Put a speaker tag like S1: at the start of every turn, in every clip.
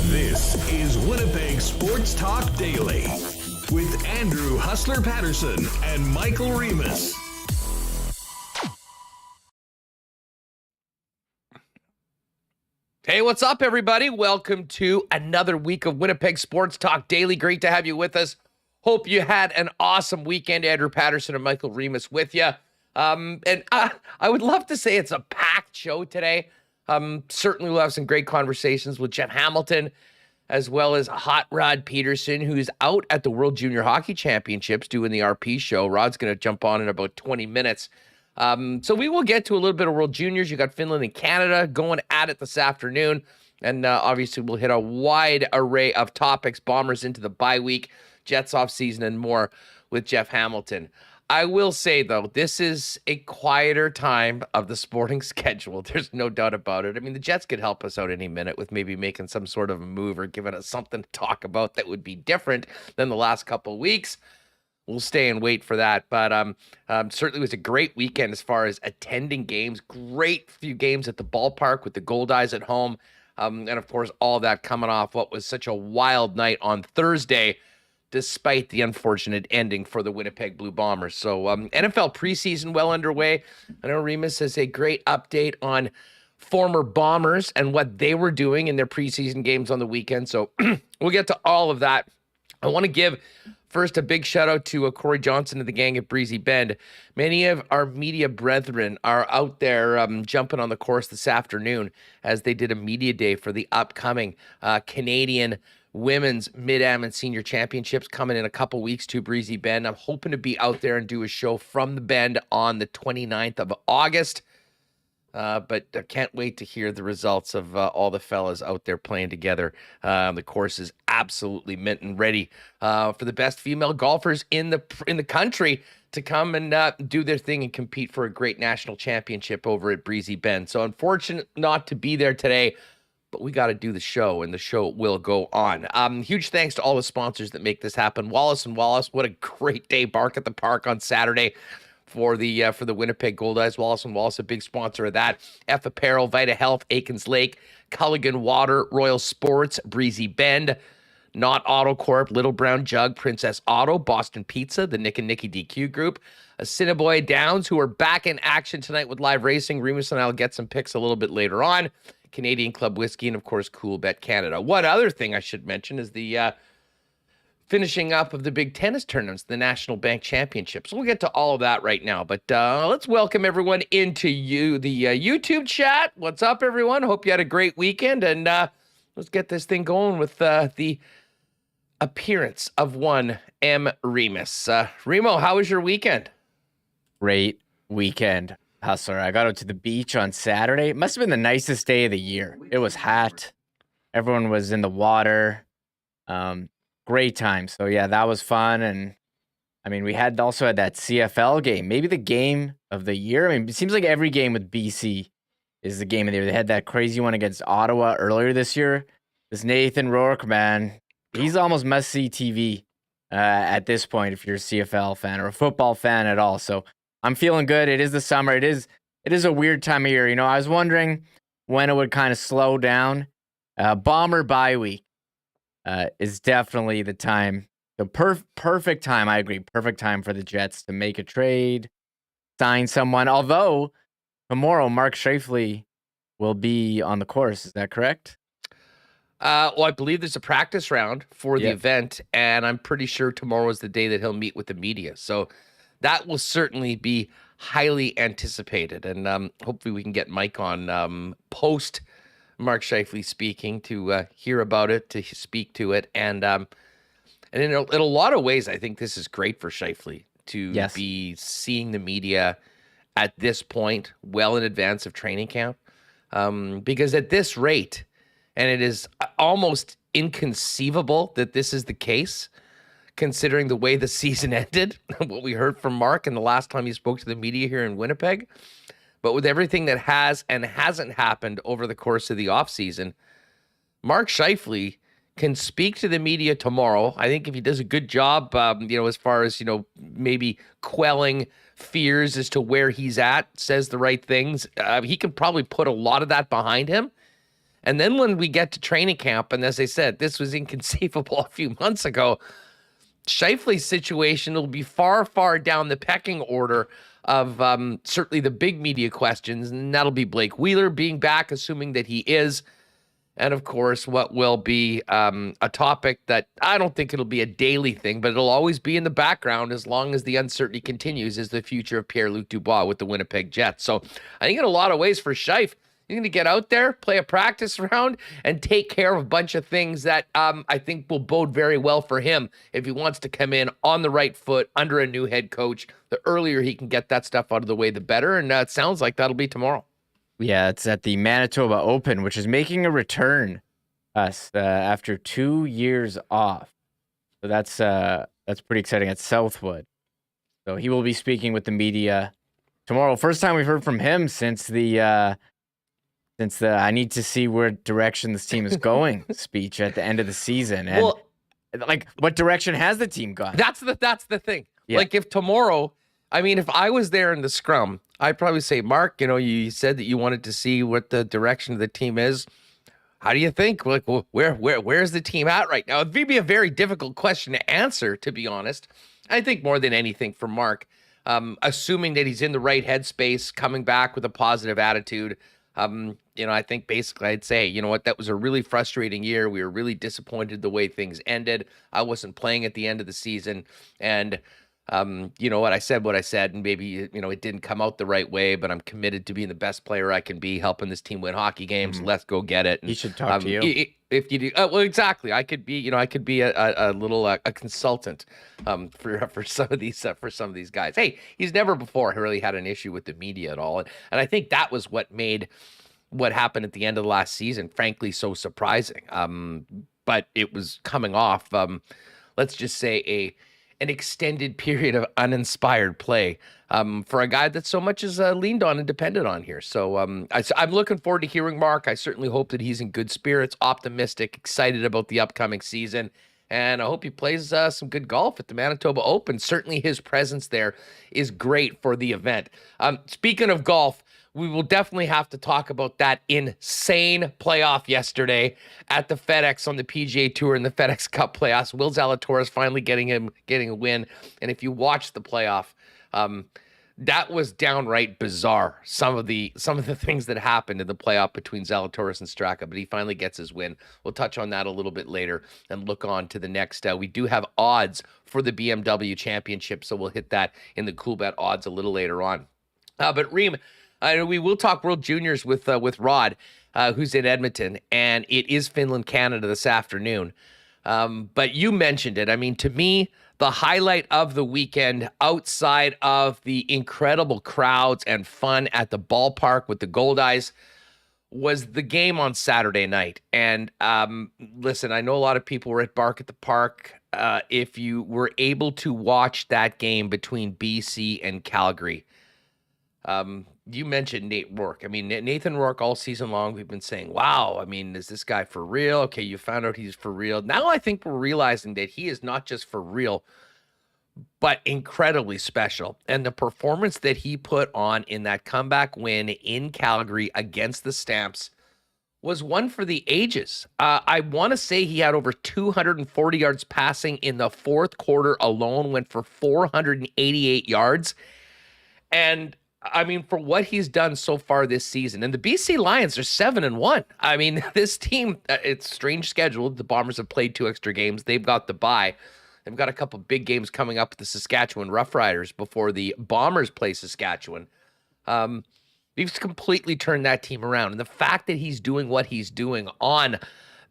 S1: This is Winnipeg Sports Talk Daily with Andrew Hustler Paterson and Michael Remis.
S2: Hey, what's up, everybody? Welcome to another week of Winnipeg Sports Talk Daily. Great to have you with us. Hope you had an awesome weekend. Andrew Paterson and Michael Remis with you. I would love to say it's a packed show today. Certainly we'll have some great conversations with Jeff Hamilton, as well as Hot Rod Pedersen, who's out at the World Junior Hockey Championships doing the RP show. Rod's going to jump on in about 20 minutes. So we will get to a little bit of World Juniors. You got Finland and Canada going at it this afternoon. And obviously we'll hit a wide array of topics, Bombers into the bye week, Jets off season, and more with Jeff Hamilton. I will say, though, this is a quieter time of the sporting schedule. There's no doubt about it. I mean, the Jets could help us out any minute with maybe making some sort of a move or giving us something to talk about that would be different than the last couple of weeks. We'll stay and wait for that. But certainly was a great weekend as far as attending games. Great few games at the ballpark with the Gold Eyes at home. And, of course, all that coming off what was such a wild night on Thursday, despite the unfortunate ending for the Winnipeg Blue Bombers. So NFL preseason well underway. I know Remis has a great update on former Bombers and what they were doing in their preseason games on the weekend. So we'll get to all of that. I want to give first a big shout out to Corey Johnson and the gang at Breezy Bend. Many of our media brethren are out there jumping on the course this afternoon as they did a media day for the upcoming Canadian Women's Mid-Am and Senior Championships coming in a couple weeks to Breezy Bend. I'm hoping to be out there and do a show from the Bend on the 29th of August. But I can't wait to hear the results of all the fellas out there playing together. The course is absolutely mint and ready for the best female golfers in the country to come and do their thing and compete for a great national championship over at Breezy Bend. So unfortunate not to be there today, but we got to do the show, and the show will go on. Huge thanks to all the sponsors that make this happen. Wallace & Wallace, what a great day. Bark at the Park on Saturday for the Winnipeg Gold Eyes. Wallace & Wallace, a big sponsor of that. F Apparel, Vita Health, Aikens Lake, Culligan Water, Royal Sports, Breezy Bend, Not Auto Corp, Little Brown Jug, Princess Auto, Boston Pizza, the Nick and Nicky DQ Group, Assiniboia Downs, who are back in action tonight with live racing. Remis and I will get some picks a little bit later on. Canadian Club Whiskey, and of course, Cool Bet Canada. One other thing I should mention is the finishing up of the big tennis tournaments, the National Bank Championships. We'll get to all of that right now, but let's welcome everyone into the YouTube chat. What's up, everyone? Hope you had a great weekend, and let's get this thing going with the appearance of one M. Remis. Remo, how was your weekend?
S3: Great weekend, Hustler. I got out to the beach on Saturday. It must have been the nicest day of the year. It was hot. Everyone was in the water. Great time. So yeah, that was fun. And I mean, we also had that CFL game, maybe the game of the year. I mean, it seems like every game with BC is the game of the year. They had that crazy one against Ottawa earlier this year. This Nathan Rourke, man, he's almost must-see TV at this point if you're a CFL fan or a football fan at all. So I'm feeling good. It is the summer. It is a weird time of year. You know, I was wondering when it would kind of slow down. Bomber bye week is definitely the time, the perfect time. I agree. Perfect time for the Jets to make a trade, sign someone. Although tomorrow, Mark Scheifele will be on the course. Is that correct?
S2: Well, I believe there's a practice round for the event, and I'm pretty sure tomorrow is the day that he'll meet with the media. So that will certainly be highly anticipated, and hopefully we can get Mike on post Mark Scheifele speaking to hear about it, to speak to it, and in a lot of ways, I think this is great for Scheifele to be seeing the media at this point, well in advance of training camp. Because at this rate, and it is almost inconceivable that this is the case, considering the way the season ended, what we heard from Mark and the last time he spoke to the media here in Winnipeg. But with everything that has and hasn't happened over the course of the offseason, Mark Scheifele can speak to the media tomorrow. I think if he does a good job, as far as, maybe quelling fears as to where he's at, says the right things, he can probably put a lot of that behind him. And then when we get to training camp, and as I said, this was inconceivable a few months ago, Scheifele's situation will be far, far down the pecking order of certainly the big media questions, and that'll be Blake Wheeler being back, assuming that he is. And, of course, what will be a topic that I don't think it'll be a daily thing, but it'll always be in the background as long as the uncertainty continues, is the future of Pierre-Luc Dubois with the Winnipeg Jets. So I think in a lot of ways for Scheif, you're going to get out there, play a practice round, and take care of a bunch of things that I think will bode very well for him if he wants to come in on the right foot under a new head coach. The earlier he can get that stuff out of the way, the better. And it sounds like that'll be tomorrow.
S3: Yeah, it's at the Manitoba Open, which is making a return after 2 years off. So that's pretty exciting at Southwood. So he will be speaking with the media tomorrow. First time we've heard from him since the I need to see where direction this team is going speech at the end of the season. And what direction has the team gone?
S2: That's the thing.
S3: Yeah.
S2: Like if tomorrow, if I was there in the scrum, I'd probably say, Mark, you said that you wanted to see what the direction of the team is. How do you think? Like, where's the team at right now? It'd be a very difficult question to answer, to be honest. I think more than anything for Mark, assuming that he's in the right headspace, coming back with a positive attitude. I think basically I'd say, you know what, that was a really frustrating year. We were really disappointed the way things ended. I wasn't playing at the end of the season. And, I said, and maybe, it didn't come out the right way, but I'm committed to being the best player I can be, helping this team win hockey games. Let's go get it. And,
S3: he should talk to you.
S2: If you do, well, exactly. I could be a little consultant for some of these guys. Hey, he's never before really had an issue with the media at all, and I think that was what made what happened at the end of the last season, frankly, so surprising. But it was coming off, let's just say an extended period of uninspired play for a guy that so much is leaned on and depended on here. So I'm looking forward to hearing Mark. I certainly hope that he's in good spirits, optimistic, excited about the upcoming season. And I hope he plays some good golf at the Manitoba Open. Certainly his presence there is great for the event. Speaking of golf, we will definitely have to talk about that insane playoff yesterday at the FedEx on the PGA Tour in the FedEx Cup playoffs. Will Zalatoris finally getting a win. And if you watch the playoff, that was downright bizarre. Some of the things that happened in the playoff between Zalatoris and Straka, but he finally gets his win. We'll touch on that a little bit later and look on to the next. We do have odds for the BMW Championship, so we'll hit that in the Cool Bet odds a little later on. But Reem, we will talk World Juniors with Rod, who's in Edmonton, and it is Finland, Canada this afternoon. But you mentioned it. To me, the highlight of the weekend, outside of the incredible crowds and fun at the ballpark with the Goldeyes, was the game on Saturday night. And listen, I know a lot of people were at Bark at the Park. If you were able to watch that game between BC and Calgary, you mentioned Nate Rourke. Nathan Rourke all season long, we've been saying, wow, is this guy for real? Okay, you found out he's for real. Now I think we're realizing that he is not just for real, but incredibly special. And the performance that he put on in that comeback win in Calgary against the Stamps was one for the ages. I want to say he had over 240 yards passing in the fourth quarter alone, went for 488 yards. And for what he's done so far this season, and the BC Lions are 7-1. This team, it's strange schedule. The Bombers have played 2 extra games. They've got the bye. They've got a couple big games coming up with the Saskatchewan Roughriders before the Bombers play Saskatchewan. He's completely turned that team around. And the fact that he's doing what he's doing on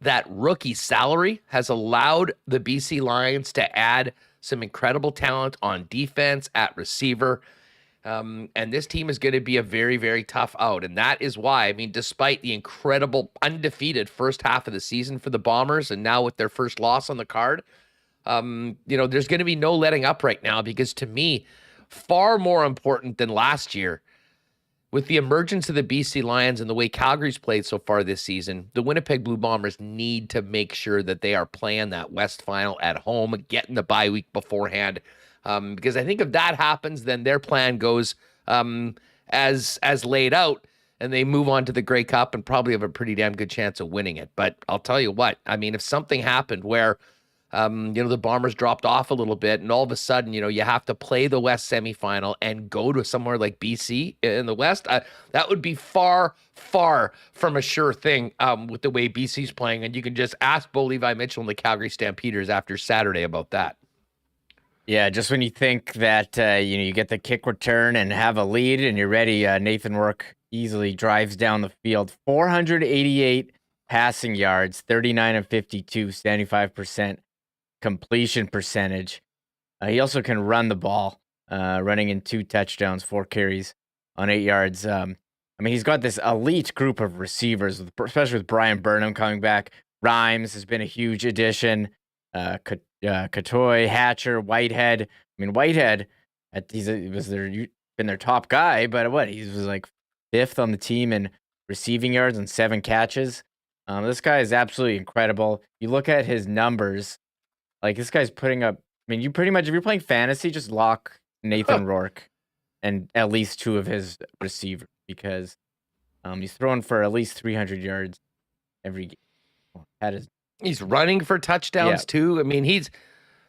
S2: that rookie salary has allowed the BC Lions to add some incredible talent on defense, at receiver. And this team is going to be a very, very tough out. And that is why, I mean, despite the incredible undefeated first half of the season for the Bombers, and now with their first loss on the card, there's going to be no letting up right now, because to me, far more important than last year, with the emergence of the BC Lions and the way Calgary's played so far this season, the Winnipeg Blue Bombers need to make sure that they are playing that West Final at home, getting the bye week beforehand. Because I think if that happens, then their plan goes as laid out, and they move on to the Grey Cup and probably have a pretty damn good chance of winning it. But I'll tell you what, I mean, if something happened where the Bombers dropped off a little bit, and all of a sudden, you have to play the West semifinal and go to somewhere like BC in the West, that would be far, far from a sure thing with the way BC's playing. And you can just ask Bo Levi Mitchell and the Calgary Stampeders after Saturday about that.
S3: Yeah, just when you think that you get the kick return and have a lead and you're ready, Nathan Rourke easily drives down the field. 488 passing yards, 39 of 52, 75% completion percentage. He also can run the ball, running in 2 touchdowns, 4 carries on 8 yards. He's got this elite group of receivers, especially with Brian Burnham coming back. Rhymes has been a huge addition. Katoy, Hatcher, Whitehead. Whitehead, been their top guy, but he was like 5th on the team in receiving yards and 7 catches. This guy is absolutely incredible. You look at his numbers, like this guy's putting up. You pretty much, if you're playing fantasy, just lock Nathan Rourke and at least 2 of his receivers, because he's throwing for at least 300 yards every game.
S2: He's running for touchdowns too. He's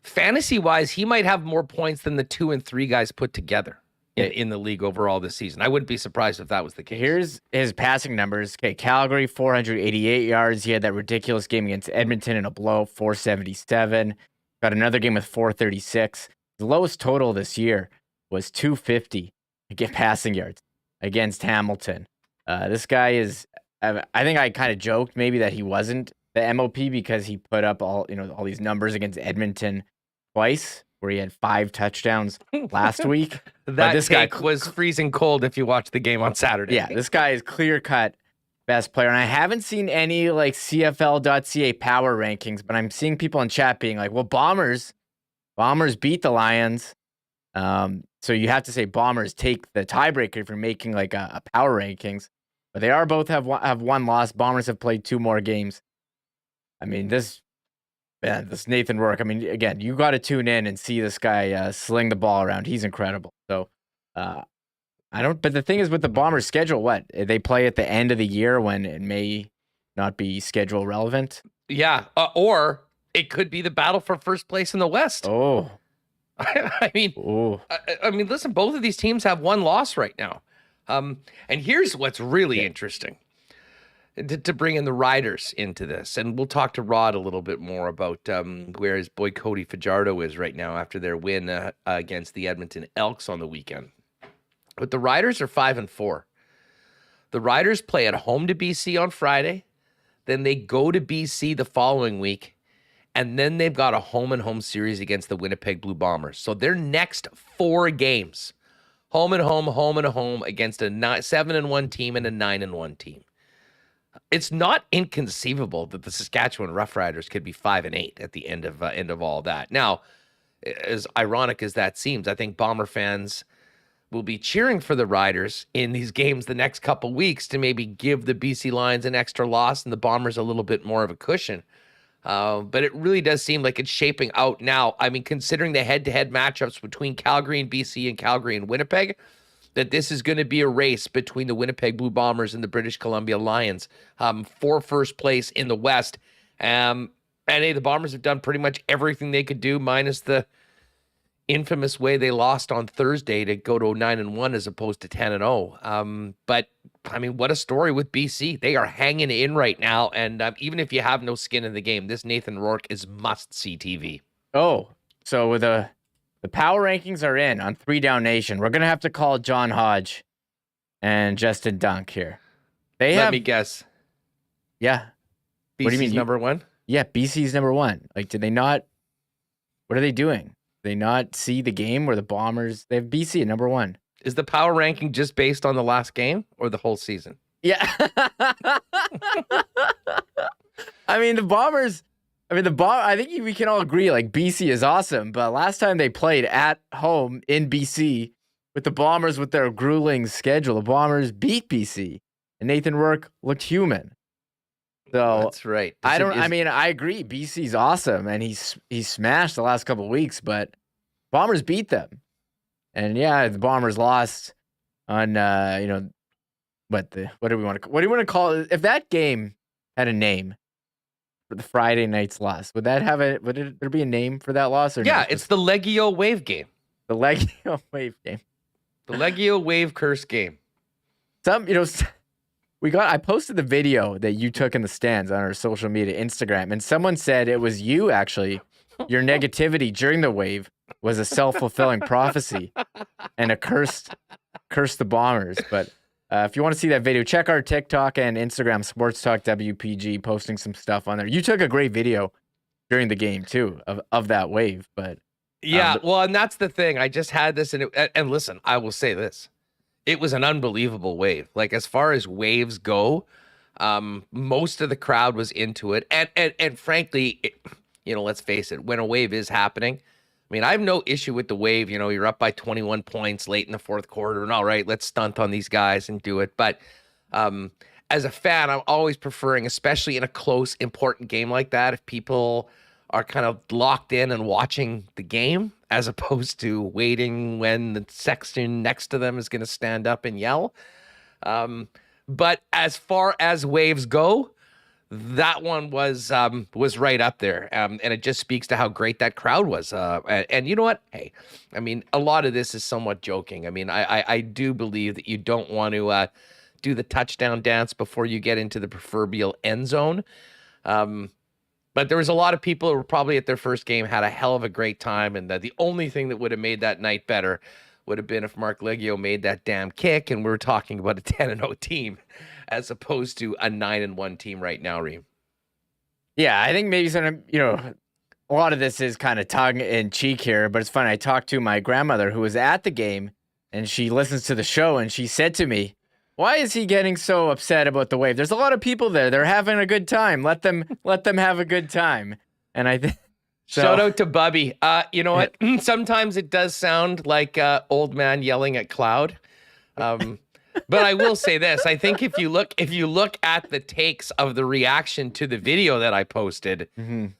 S2: fantasy-wise, he might have more points than the 2 and 3 guys put together in the league overall this season. I wouldn't be surprised if that was the case.
S3: Here's his passing numbers. Okay, Calgary, 488 yards. He had that ridiculous game against Edmonton in a blowout, 477. Got another game with 436. The lowest total this year was 250 passing yards against Hamilton. This guy is, I think I kind of joked maybe that he wasn't the MOP because he put up all these numbers against Edmonton twice, where he had 5 touchdowns last week.
S2: This guy was freezing cold if you watched the game on Saturday.
S3: Yeah, this guy is clear-cut best player. And I haven't seen any like CFL.ca power rankings, but I'm seeing people in chat being like, well, Bombers beat the Lions. So you have to say Bombers take the tiebreaker if you're making like a power rankings. But they are both have one loss. Bombers have played 2 more games. This Nathan Rourke, again, you got to tune in and see this guy sling the ball around. He's incredible. So, but the thing is with the Bombers schedule, they play at the end of the year when it may not be schedule relevant.
S2: Yeah. Or it could be the battle for first place in the West.
S3: Oh,
S2: listen, both of these teams have 1 loss right now. And here's what's really interesting. To bring in the Riders into this, and we'll talk to Rod a little bit more about where his boy Cody Fajardo is right now after their win against the Edmonton Elks on the weekend. But the Riders are 5-4. The Riders play at home to BC on Friday, then they go to BC the following week, and then they've got a home-and-home series against the Winnipeg Blue Bombers. So their next 4 games, home and home against a 7-1 team and a 9-1 team. It's not inconceivable that the Saskatchewan Roughriders could be 5-8 at the end of all that. Now, as ironic as that seems, I think Bomber fans will be cheering for the Riders in these games the next couple weeks to maybe give the BC Lions an extra loss and the Bombers a little bit more of a cushion. But it really does seem like it's shaping out now. Considering the head-to-head matchups between Calgary and BC and Calgary and Winnipeg, that this is going to be a race between the Winnipeg Blue Bombers and the British Columbia Lions for first place in the West. And the Bombers have done pretty much everything they could do, minus the infamous way they lost on Thursday to go to 9-1 as opposed to 10-0. But what a story with BC. They are hanging in right now. And even if you have no skin in the game, this Nathan Rourke is must-see TV.
S3: Oh, so with the power rankings are in on 3 Down Nation. We're going to have to call John Hodge and Justin Dunk here.
S2: Let me guess.
S3: Yeah.
S2: BC's
S3: what do you mean?
S2: Number 1?
S3: Yeah, BC's number 1. Like, did they not? What are they doing? Did they not see the game where the Bombers? They have BC at number 1.
S2: Is the power ranking just based on the last game or the whole season?
S3: Yeah. I mean, the Bombers, I think we can all agree, like, BC is awesome, but last time they played at home in BC with the Bombers with their grueling schedule, the Bombers beat BC, and Nathan Rourke looked human. So
S2: that's right.
S3: I agree. BC's awesome, and he's smashed the last couple of weeks, but Bombers beat them. And yeah, the Bombers lost on, what do we want to call it? If that game had a name for the Friday night's loss, would there be a name for that loss? Or
S2: yeah,
S3: no?
S2: It's the Legio Wave game.
S3: The Legio Wave game.
S2: The Legio Wave curse game.
S3: I posted the video that you took in the stands on our social media, Instagram, and someone said it was you, actually. Your negativity during the wave was a self-fulfilling prophecy and a curse the Bombers. But if you want to see that video, check our TikTok and Instagram, Sports Talk WPG, posting some stuff on there. You took a great video during the game too of that wave. But
S2: yeah, well, and that's the thing. I just had this, and listen, I will say this: it was an unbelievable wave. Like, as far as waves go, most of the crowd was into it, and frankly, let's face it, when a wave is happening, I mean, I have no issue with the wave. You're up by 21 points late in the fourth quarter, and all right, let's stunt on these guys and do it. But as a fan, I'm always preferring, especially in a close, important game like that, if people are kind of locked in and watching the game, as opposed to waiting when the section next to them is going to stand up and yell. But as far as waves go, that one was right up there, and it just speaks to how great that crowd was. And you know what? Hey, I mean, a lot of this is somewhat joking. I mean, I do believe that you don't want to do the touchdown dance before you get into the proverbial end zone. But there was a lot of people who were probably at their first game, had a hell of a great time, and the only thing that would have made that night better would have been if Mark Liggio made that damn kick, and we're talking about a 10-0 team as opposed to a 9-1 team right now, Reem.
S3: Yeah, I think maybe a lot of this is kind of tongue in cheek here, but it's funny. I talked to my grandmother who was at the game, and she listens to the show, and she said to me, "Why is he getting so upset about the wave? There's a lot of people there. They're having a good time. Let them have a good time." And I think
S2: shout out to Bubby. You know what? Sometimes it does sound like old man yelling at cloud. But I will say this: I think if you look at the takes of the reaction to the video that I posted,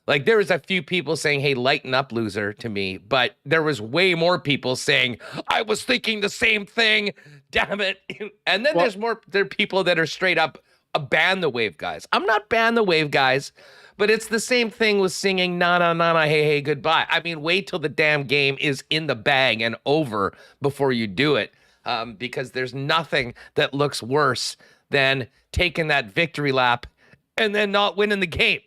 S2: like, there was a few people saying, "Hey, lighten up, loser," to me, but there was way more people saying, "I was thinking the same thing. Damn it!" And then there are people that are straight up ban the wave guys. I'm not ban the wave guys, but it's the same thing with singing "na na na na hey hey goodbye." I mean, wait till the damn game is in the bag and over before you do it. Because there's nothing that looks worse than taking that victory lap and then not winning the game.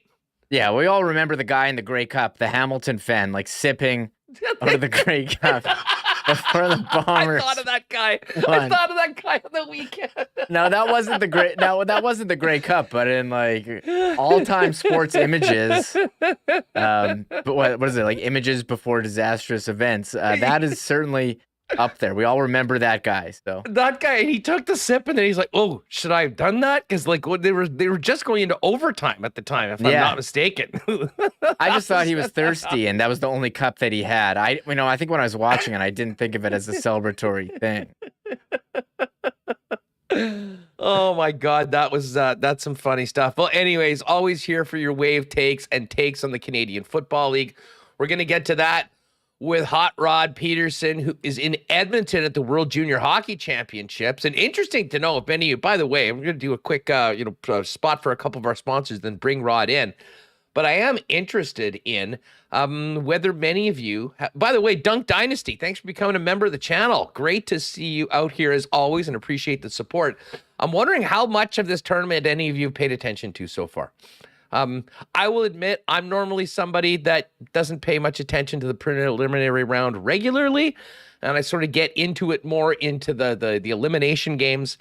S3: Yeah, we all remember the guy in the Grey Cup, the Hamilton fan, like sipping out of the Grey Cup before the Bombers.
S2: I thought of that guy. I thought of that guy on the weekend.
S3: No, that wasn't the Grey. No, that wasn't the Grey Cup, but in like all-time sports images. But what is it, like images before disastrous events? That is certainly up there. We all remember that guy. So
S2: that guy, and he took the sip, and then he's like, "Oh, should I have done that?" Because like they were just going into overtime at the time, if I'm not mistaken.
S3: I just thought he was thirsty, and that was the only cup that he had. I think when I was watching it, I didn't think of it as a celebratory thing.
S2: Oh my God, that's some funny stuff. Well, anyways, always here for your wave takes and takes on the Canadian Football League. We're gonna get to that with Hot Rod Pedersen, who is in Edmonton at the World Junior Hockey Championships. And interesting to know if any of you, by the way, I'm going to do a quick spot for a couple of our sponsors, then bring Rod in. But I am interested in whether many of you, by the way, Dunk Dynasty, thanks for becoming a member of the channel. Great to see you out here as always and appreciate the support. I'm wondering how much of this tournament any of you have paid attention to so far. I will admit I'm normally somebody that doesn't pay much attention to the preliminary round regularly, and I sort of get into it more into the elimination games.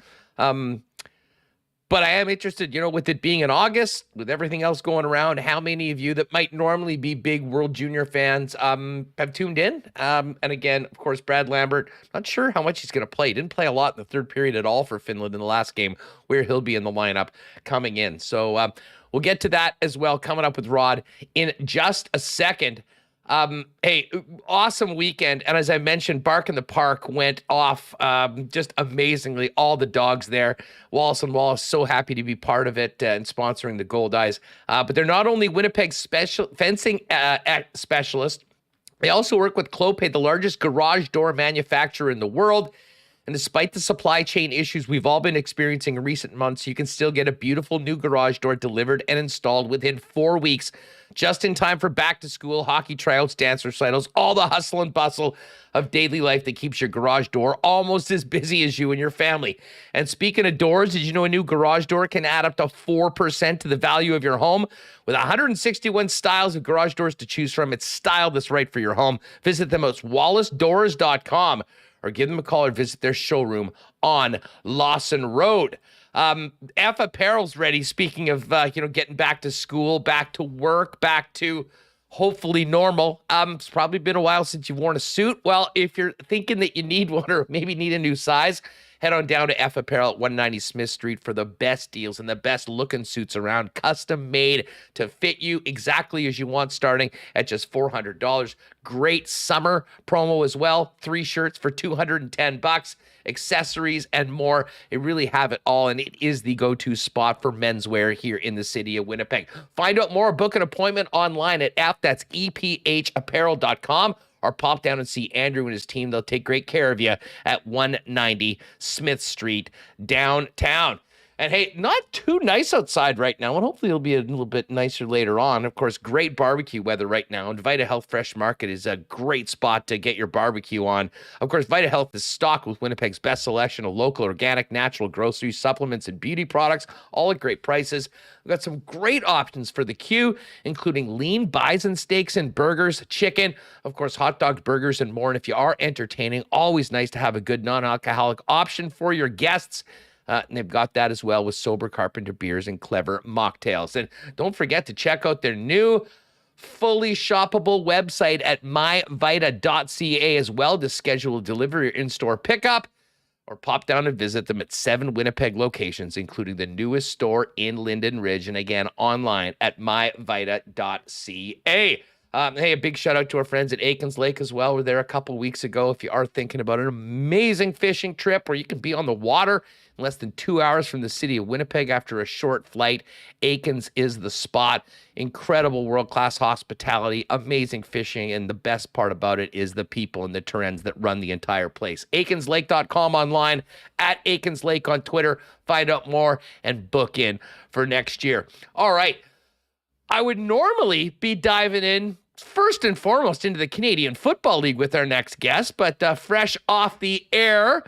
S2: But I am interested, with it being in August, with everything else going around, how many of you that might normally be big World Junior fans have tuned in? And again, of course, Brad Lambert, not sure how much he's going to play. He didn't play a lot in the third period at all for Finland in the last game, where he'll be in the lineup coming in. So we'll get to that as well, coming up with Rod in just a second. Hey, awesome weekend. And as I mentioned, Bark in the Park went off just amazingly. All the dogs there. Wallace and Wallace, so happy to be part of it and sponsoring the Gold Eyes. But they're not only Winnipeg fencing specialist, they also work with Clopay, the largest garage door manufacturer in the world. And despite the supply chain issues we've all been experiencing in recent months, you can still get a beautiful new garage door delivered and installed within 4 weeks, just in time for back to school, hockey tryouts, dance recitals, all the hustle and bustle of daily life that keeps your garage door almost as busy as you and your family. And speaking of doors, did you know a new garage door can add up to 4% to the value of your home? With 161 styles of garage doors to choose from, it's style that's right for your home. Visit them at wallacedoors.com. or give them a call or visit their showroom on Lawson Road. F Apparel's ready. Speaking of, getting back to school, back to work, back to hopefully normal. It's probably been a while since you've worn a suit. Well, if you're thinking that you need one or maybe need a new size, head on down to F Apparel at 190 Smith Street for the best deals and the best looking suits around, custom made to fit you exactly as you want, starting at just $400. Great summer promo as well. 3 shirts for $210, accessories and more. They really have it all, and it is the go-to spot for menswear here in the city of Winnipeg. Find out more, book an appointment online at that's EPHapparel.com. or pop down and see Andrew and his team. They'll take great care of you at 190 Smith Street downtown. And hey, not too nice outside right now, and hopefully it'll be a little bit nicer later on. Of course, great barbecue weather right now, and Vita Health Fresh Market is a great spot to get your barbecue on. Of course, Vita Health is stocked with Winnipeg's best selection of local, organic, natural groceries, supplements, and beauty products, all at great prices. We've got some great options for the queue, including lean bison steaks and burgers, chicken, of course, hot dogs, burgers, and more. And if you are entertaining, always nice to have a good non-alcoholic option for your guests. And they've got that as well with Sober Carpenter beers and clever mocktails. And don't forget to check out their new fully shoppable website at myvita.ca as well to schedule a delivery or in-store pickup, or pop down and visit them at 7 Winnipeg locations, including the newest store in Linden Ridge. And again, online at myvita.ca. Hey, a big shout out to our friends at Aikens Lake as well. We were there a couple weeks ago. If you are thinking about an amazing fishing trip where you can be on the water in less than 2 hours from the city of Winnipeg after a short flight, Aikens is the spot. Incredible world-class hospitality, amazing fishing, and the best part about it is the people and the Terrens that run the entire place. AikensLake.com online, at Aikens Lake on Twitter. Find out more and book in for next year. All right. I would normally be diving in first and foremost into the Canadian Football League with our next guest, but fresh off the air,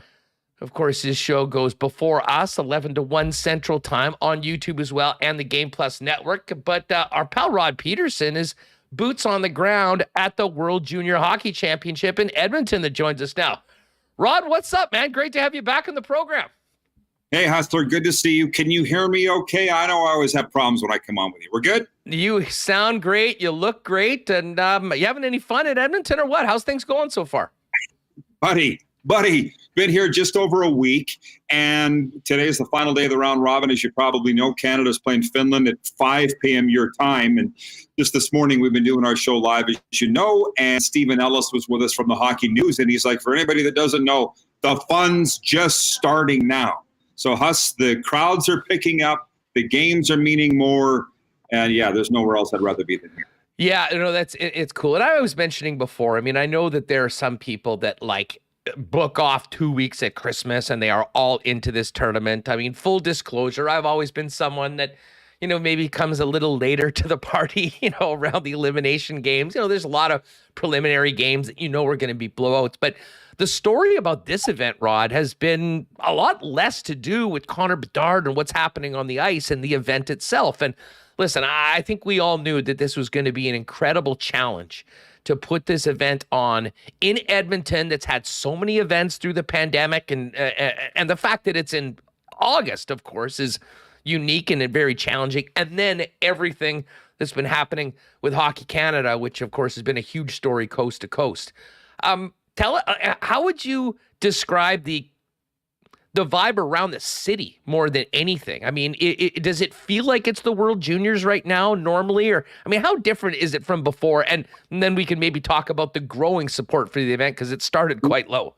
S2: of course, this show goes before us, 11 to 1 Central Time on YouTube as well and the Game Plus Network. But our pal Rod Pedersen is boots on the ground at the World Junior Hockey Championship in Edmonton that joins us now. Rod, what's up, man? Great to have you back on the program.
S4: Hey, Hustler, good to see you. Can you hear me okay? I know I always have problems when I come on with you. We're good?
S2: You sound great. You look great. And you having any fun in Edmonton or what? How's things going so far?
S4: Buddy, been here just over a week. And today is the final day of the round robin. As you probably know, Canada's playing Finland at 5 p.m. your time. And just this morning, we've been doing our show live, as you know. And Stephen Ellis was with us from the Hockey News. And he's like, for anybody that doesn't know, the fun's just starting now. So, Huss, the crowds are picking up, the games are meaning more, and yeah, there's nowhere else I'd rather be than here.
S2: Yeah, it's cool. And I was mentioning before, I mean, I know that there are some people that book off 2 weeks at Christmas and they are all into this tournament. I mean, full disclosure, I've always been someone that, maybe comes a little later to the party, around the elimination games. There's a lot of preliminary games that are going to be blowouts, but the story about this event, Rod, has been a lot less to do with Connor Bedard and what's happening on the ice and the event itself. And listen, I think we all knew that this was going to be an incredible challenge to put this event on in Edmonton that's had so many events through the pandemic. And the fact that it's in August, of course, is unique and very challenging. And then everything that's been happening with Hockey Canada, which of course has been a huge story coast to coast. How would you describe the vibe around the city more than anything? I mean, does it feel like it's the World Juniors right now normally? Or, I mean, how different is it from before? And then we can maybe talk about the growing support for the event because it started quite low.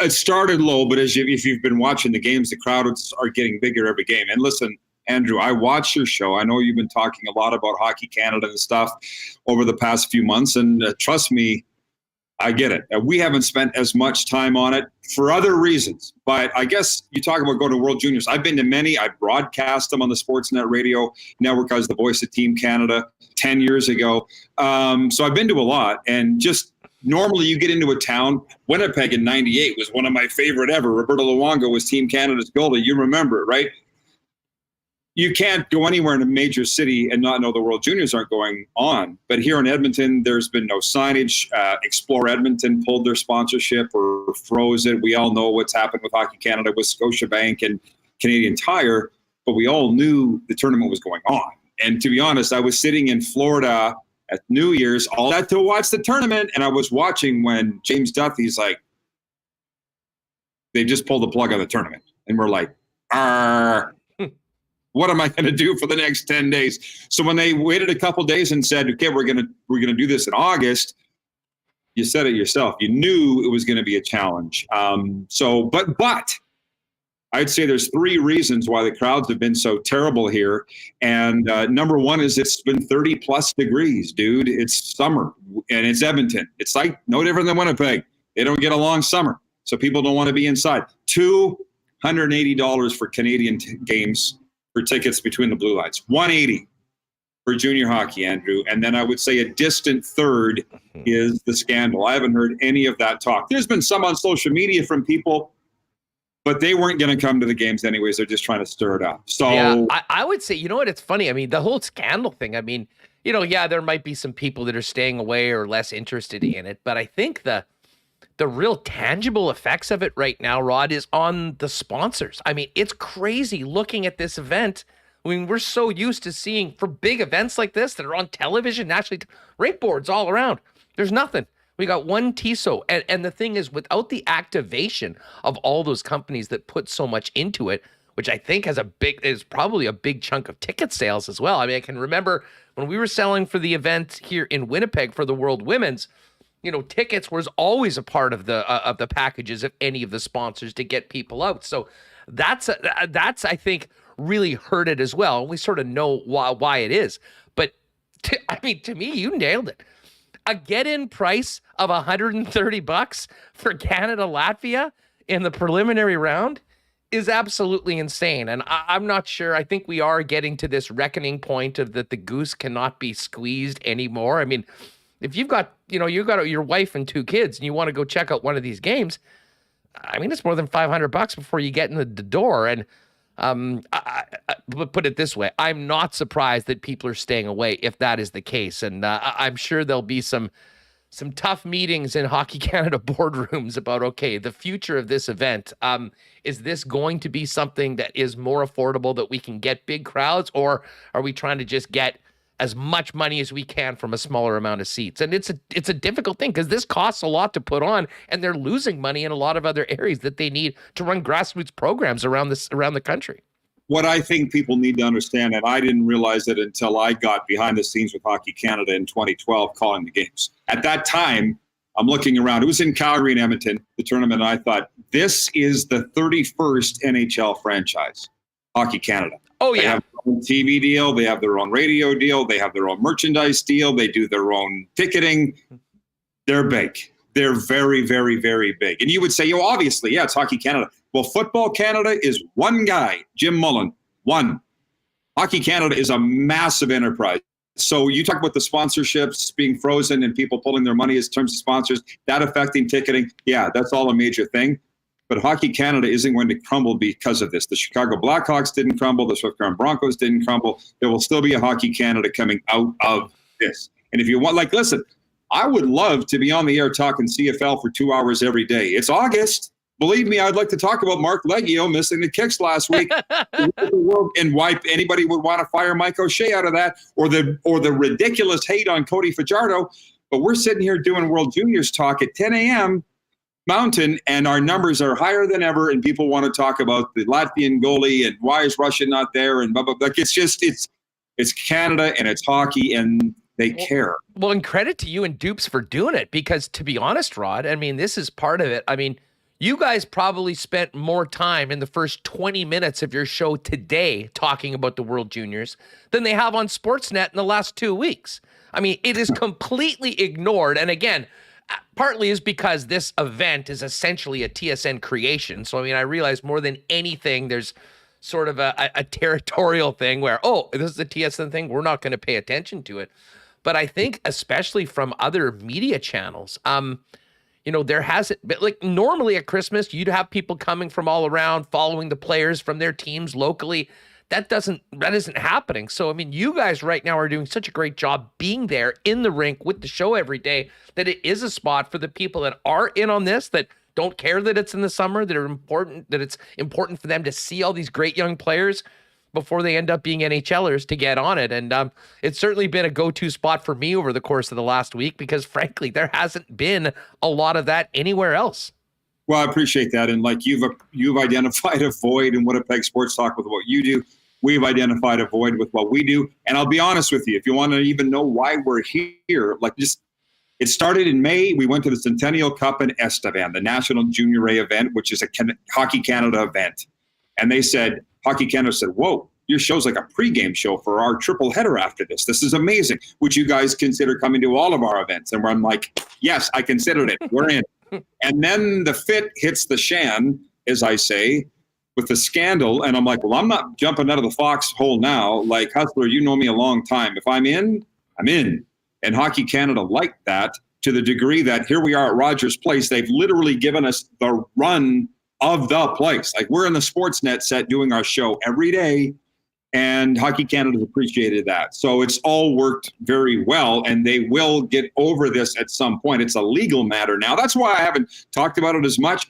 S4: It started low, but if you've been watching the games, the crowds are getting bigger every game. And listen, Andrew, I watch your show. I know you've been talking a lot about Hockey Canada and stuff over the past few months. And trust me, I get it. We haven't spent as much time on it for other reasons. But I guess you talk about going to World Juniors. I've been to many. I broadcast them on the Sportsnet Radio Network. I was the voice of Team Canada 10 years ago. So I've been to a lot. And just normally you get into a town. Winnipeg in 98 was one of my favorite ever. Roberto Luongo was Team Canada's goalie. You remember it, right? You can't go anywhere in a major city and not know the World Juniors aren't going on. But here in Edmonton, there's been no signage. Explore Edmonton pulled their sponsorship or froze it. We all know what's happened with Hockey Canada with Scotiabank and Canadian Tire, but we all knew the tournament was going on. And to be honest, I was sitting in Florida at New Year's, all that to watch the tournament, and I was watching when James Duthie's like, they just pulled the plug on the tournament. And we're like, what am I going to do for the next 10 days? So when they waited a couple days and said, okay, we're going to do this in August, you said it yourself. You knew it was going to be a challenge. But I'd say there's 3 reasons why the crowds have been so terrible here. And number one is it's been 30 plus degrees, dude. It's summer and it's Edmonton. It's like no different than Winnipeg. They don't get a long summer. So people don't want to be inside. $280 for Canadian games for tickets between the blue lights. $180 for junior hockey, Andrew. And then I would say a distant third is the scandal. I haven't heard any of that talk. There's been some on social media from people, but they weren't going to come to the games anyways. They're just trying to stir it up. So
S2: yeah, I would say, you know what? It's funny. I mean, the whole scandal thing, I mean, you know, yeah, there might be some people that are staying away or less interested in it, but I think the real tangible effects of it right now, Rod, is on the sponsors. I mean, it's crazy looking at this event. I mean, we're so used to seeing for big events like this that are on television, nationally, rate boards all around. There's nothing. We got one TISO. And the thing is, without the activation of all those companies that put so much into it, which I think is probably a big chunk of ticket sales as well. I mean, I can remember when we were selling for the event here in Winnipeg for the World Women's, you know, tickets was always a part of the packages of any of the sponsors to get people out. So that's I think really hurt it as well. And we sort of know why it is. But to me, you nailed it. A get-in price of $130 for Canada Latvia in the preliminary round is absolutely insane. And I'm not sure. I think we are getting to this reckoning point of that the goose cannot be squeezed anymore. I mean, if you've got your wife and 2 kids and you want to go check out one of these games, I mean, it's more than $500 before you get in the door. And put it this way, I'm not surprised that people are staying away if that is the case. And I'm sure there'll be some tough meetings in Hockey Canada boardrooms about, okay, the future of this event. Is this going to be something that is more affordable that we can get big crowds, or are we trying to just get as much money as we can from a smaller amount of seats? And it's a difficult thing because this costs a lot to put on, and they're losing money in a lot of other areas that they need to run grassroots programs around the country.
S4: What I think people need to understand, and I didn't realize it until I got behind the scenes with Hockey Canada in 2012 calling the games. At that time, I'm looking around. It was in Calgary and Edmonton, the tournament, and I thought, this is the 31st NHL franchise, Hockey Canada.
S2: Oh, yeah.
S4: They have their own TV deal. They have their own radio deal. They have their own merchandise deal. They do their own ticketing. They're big. They're very, very, very big. And you would say, obviously, yeah, it's Hockey Canada. Well, Football Canada is one guy, Jim Mullen, one. Hockey Canada is a massive enterprise. So you talk about the sponsorships being frozen and people pulling their money as terms of sponsors, that affecting ticketing. Yeah, that's all a major thing. But Hockey Canada isn't going to crumble because of this. The Chicago Blackhawks didn't crumble. The Swift Current Broncos didn't crumble. There will still be a Hockey Canada coming out of this. And if you want, listen, I would love to be on the air talking CFL for 2 hours every day. It's August. believe me, I'd like to talk about Mark Leggio missing the kicks last week, and why anybody would want to fire Mike O'Shea out of that, or the ridiculous hate on Cody Fajardo. But we're sitting here doing World Juniors talk at 10 a.m. Mountain, and our numbers are higher than ever, and people want to talk about the Latvian goalie and why is Russia not there and blah, blah, blah. Like, it's Canada and it's hockey, and they care.
S2: Well, and credit to you and Dupes for doing it, because to be honest, Rod, I mean, this is part of it. I mean, you guys probably spent more time in the first 20 minutes of your show today talking about the World Juniors than they have on Sportsnet in the last 2 weeks. I mean, it is completely ignored. And again, partly is because this event is essentially a TSN creation. So, I mean, I realize more than anything, there's sort of a territorial thing where, oh, this is a TSN thing, we're not going to pay attention to it. But I think especially from other media channels, you know, there hasn't been, like, normally at Christmas, you'd have people coming from all around following the players from their teams locally. That isn't happening. So, I mean, you guys right now are doing such a great job being there in the rink with the show every day that it is a spot for the people that are in on this, that don't care that it's in the summer, that it's important for them to see all these great young players before they end up being NHLers to get on it. And it's certainly been a go-to spot for me over the course of the last week, because frankly, there hasn't been a lot of that anywhere else.
S4: Well, I appreciate that. And like you've identified a void in Winnipeg Sports Talk with what you do. We've identified a void with what we do. And I'll be honest with you, if you want to even know why we're here, it started in May. We went to the Centennial Cup in Estevan, the National Junior A event, which is a Hockey Canada event. And they said, Hockey Canada said, whoa, your show's like a pregame show for our triple header after this. This is amazing. Would you guys consider coming to all of our events? And I'm like, yes, I considered it. We're in. And then the fit hits the shan, as I say, with the scandal. And I'm like, well, I'm not jumping out of the foxhole now. Like, Hustler, you know me a long time. If I'm in, I'm in. And Hockey Canada liked that to the degree that here we are at Rogers Place. They've literally given us the run of the place. Like, we're in the Sportsnet set doing our show every day, and Hockey Canada's appreciated that. So it's all worked very well, and they will get over this at some point. It's a legal matter now. That's why I haven't talked about it as much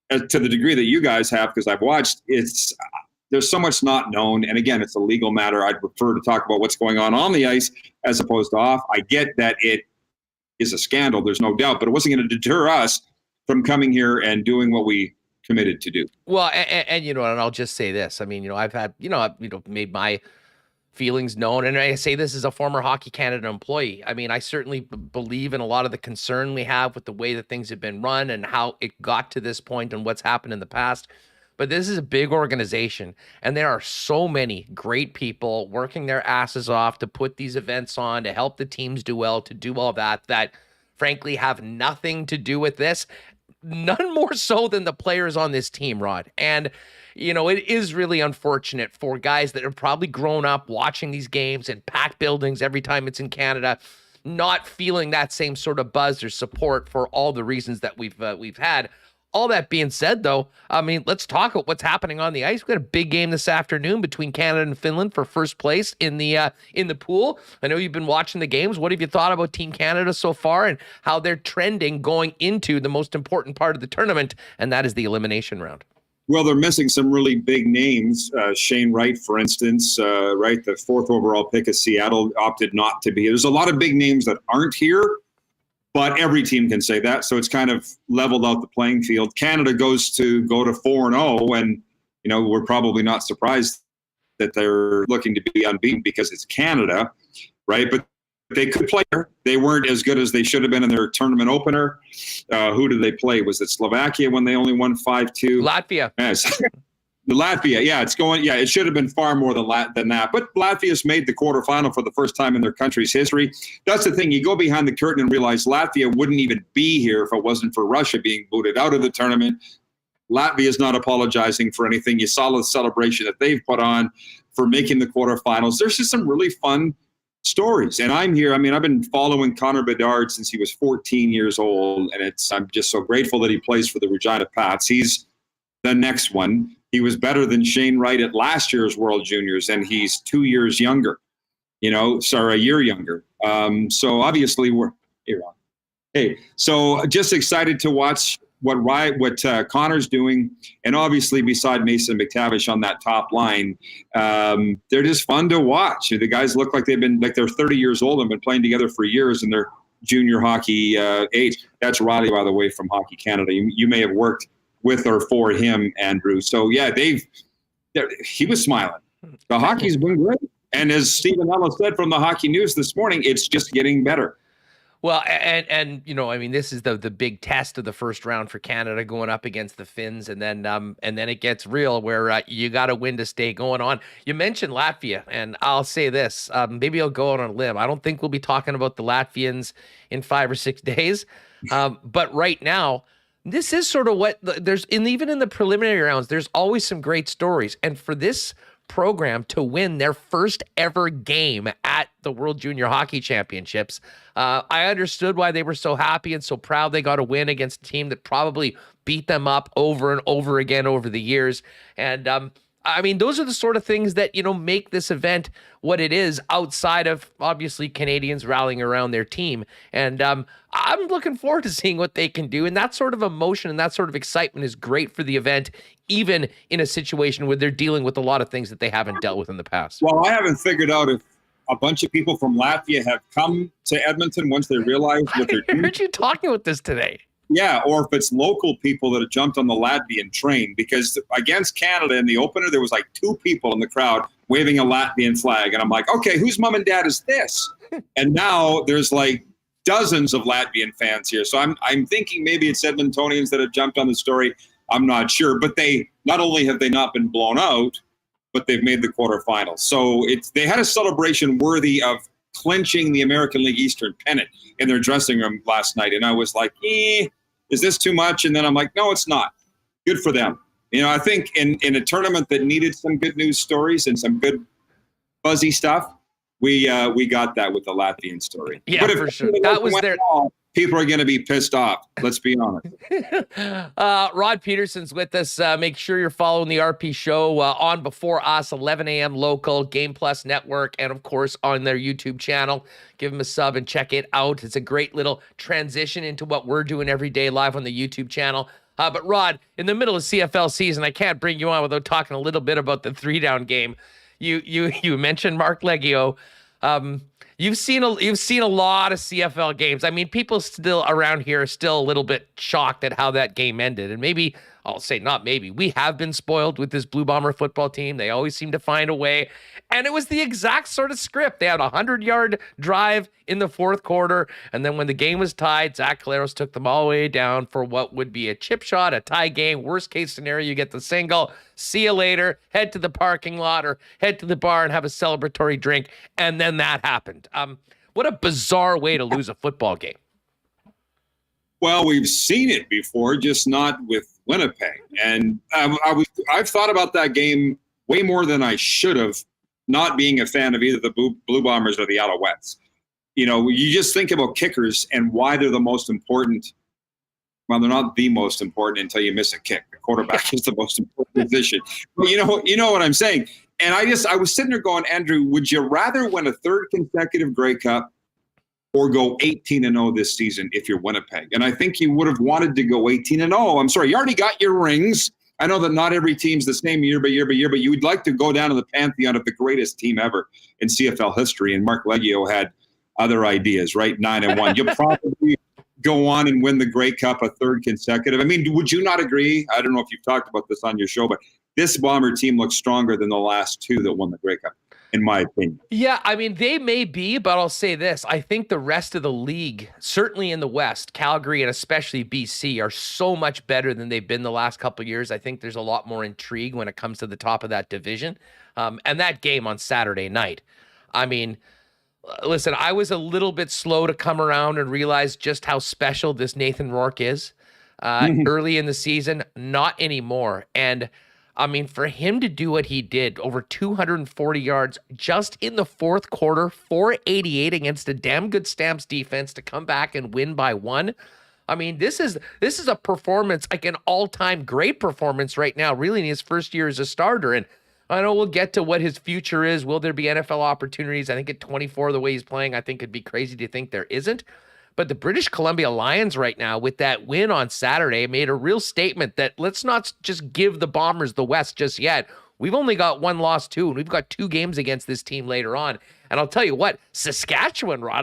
S4: to the degree that you guys have, because I've watched. There's so much not known, and again, it's a legal matter. I'd prefer to talk about what's going on the ice as opposed to off. I get that it is a scandal, there's no doubt, but it wasn't going to deter us from coming here and doing what we committed to do.
S2: Well, and you know, and I'll just say this. I mean, you know, I've made my feelings known, and I say this as a former Hockey Canada employee. I mean, I certainly believe in a lot of the concern we have with the way that things have been run and how it got to this point and what's happened in the past. But this is a big organization, and there are so many great people working their asses off to put these events on, to help the teams do well, to do all that frankly have nothing to do with this. None more so than the players on this team, Rod. And, you know, it is really unfortunate for guys that have probably grown up watching these games in packed buildings every time it's in Canada, not feeling that same sort of buzz or support for all the reasons that we've had. All that being said, though, I mean, let's talk about what's happening on the ice. We've got a big game this afternoon between Canada and Finland for first place in the pool. I know you've been watching the games. What have you thought about Team Canada so far and how they're trending going into the most important part of the tournament, and that is the elimination round?
S4: Well, they're missing some really big names. Shane Wright, for instance, right, the 4th overall pick of Seattle, opted not to be. There's a lot of big names that aren't here. But every team can say that, so it's kind of leveled out the playing field. Canada go to 4-0, and you know, we're probably not surprised that they're looking to be unbeaten because it's Canada, right? But they could play. They weren't as good as they should have been in their tournament opener. Who did they play? Was it Slovakia when they only won 5-2?
S2: Latvia.
S4: Yes. Latvia, it should have been far more than that. But Latvia's made the quarterfinal for the first time in their country's history. That's the thing. You go behind the curtain and realize Latvia wouldn't even be here if it wasn't for Russia being booted out of the tournament. Latvia is not apologizing for anything. You saw the celebration that they've put on for making the quarterfinals. There's just some really fun stories. And I'm here. I mean, I've been following Connor Bedard since he was 14 years old. And I'm just so grateful that he plays for the Regina Pats. He's the next one. He was better than Shane Wright at last year's World Juniors, and he's 2 years younger, a year younger. So obviously we're here on. Hey, so just excited to watch what Connor's doing, and obviously beside Mason McTavish on that top line, they're just fun to watch. The guys look like they're 30 years old and been playing together for years in their junior hockey age. That's Roddy, by the way, from Hockey Canada. You may have worked with or for him, Andrew. So yeah, he was smiling. The hockey's been great, and as Stephen Ellis said from the Hockey News this morning, it's just getting better.
S2: Well, and I mean, this is the big test of the first round for Canada going up against the Finns, and then it gets real where you got to win to stay going on. You mentioned Latvia, and I'll say this, maybe I'll go out on a limb. I don't think we'll be talking about the Latvians in 5 or 6 days, but right now, this is sort of what even in the preliminary rounds, there's always some great stories, and for this program to win their first ever game at the World Junior Hockey Championships. I understood why they were so happy and so proud they got a win against a team that probably beat them up over and over again over the years. And I mean, those are the sort of things that, make this event what it is outside of obviously Canadians rallying around their team. And I'm looking forward to seeing what they can do. And that sort of emotion and that sort of excitement is great for the event, even in a situation where they're dealing with a lot of things that they haven't dealt with in the past.
S4: Well, I haven't figured out if a bunch of people from Latvia have come to Edmonton once they realize what they're doing.
S2: I heard you talking with this today.
S4: Yeah, or if it's local people that have jumped on the Latvian train, because against Canada in the opener, there was like 2 people in the crowd waving a Latvian flag. And I'm like, okay, whose mom and dad is this? And now there's like dozens of Latvian fans here. So I'm thinking maybe it's Edmontonians that have jumped on the story. I'm not sure. But they not only have they not been blown out, but they've made the quarterfinals. So they had a celebration worthy of clinching the American League Eastern pennant in their dressing room last night. And I was like, is this too much? And then I'm like, no, it's not. Good for them. I think in a tournament that needed some good news stories and some good fuzzy stuff, we got that with the Latvian story.
S2: Yeah, for sure. That was their...
S4: People are going to be pissed off. Let's be honest.
S2: Rod Pedersen's with us. Make sure you're following the RP show on before us, 11 a.m. local, Game Plus Network, and of course on their YouTube channel. Give them a sub and check it out. It's a great little transition into what we're doing every day live on the YouTube channel. But Rod, in the middle of CFL season, I can't bring you on without talking a little bit about the 3-down game. You mentioned Mark Leggio. You've seen a lot of CFL games. I mean, people still around here are still a little bit shocked at how that game ended. And maybe, I'll say not maybe, we have been spoiled with this Blue Bomber football team. They always seem to find a way. And it was the exact sort of script. They had a 100-yard drive in the fourth quarter. And then when the game was tied, Zach Caleros took them all the way down for what would be a chip shot, a tie game. Worst case scenario, you get the single. See you later. Head to the parking lot or head to the bar and have a celebratory drink. And then that happened. What a bizarre way to lose a football game.
S4: Well, we've seen it before, just not with Winnipeg. And I've thought about that game way more than I should have, not being a fan of either the Blue Bombers or the Alouettes. You just think about kickers and why they're the most important. Well, they're not the most important until you miss a kick. The quarterback is the most important position. But you know what I'm saying. And I was sitting there going, Andrew, would you rather win a 3rd consecutive Grey Cup or go 18-0 this season if you're Winnipeg? And I think you would have wanted to go 18-0. I'm sorry, you already got your rings. I know that not every team's the same year by year, but you would like to go down to the pantheon of the greatest team ever in CFL history. And Mark Leggio had other ideas, right? 9-1. You'll probably go on and win the Grey Cup a 3rd consecutive. I mean, would you not agree? I don't know if you've talked about this on your show, but this Bomber team looks stronger than the last 2 that won the Grey Cup, in my opinion.
S2: Yeah, I mean, they may be, but I'll say this. I think the rest of the league, certainly in the West, Calgary and especially BC, are so much better than they've been the last couple of years. I think there's a lot more intrigue when it comes to the top of that division. And that game on Saturday night, I mean, listen, I was a little bit slow to come around and realize just how special this Nathan Rourke is. Early in the season, not anymore. And I mean, for him to do what he did, over 240 yards just in the fourth quarter, 488 against a damn good Stamps defense to come back and win by 1. I mean, this is a performance, like an all-time great performance right now, really in his first year as a starter. And I know we'll get to what his future is. Will there be NFL opportunities? I think at 24, the way he's playing, I think it'd be crazy to think there isn't. But the British Columbia Lions right now, with that win on Saturday, made a real statement that let's not just give the Bombers the West just yet. We've only got one loss too, and we've got 2 games against this team later on. And I'll tell you what, Saskatchewan, Rod,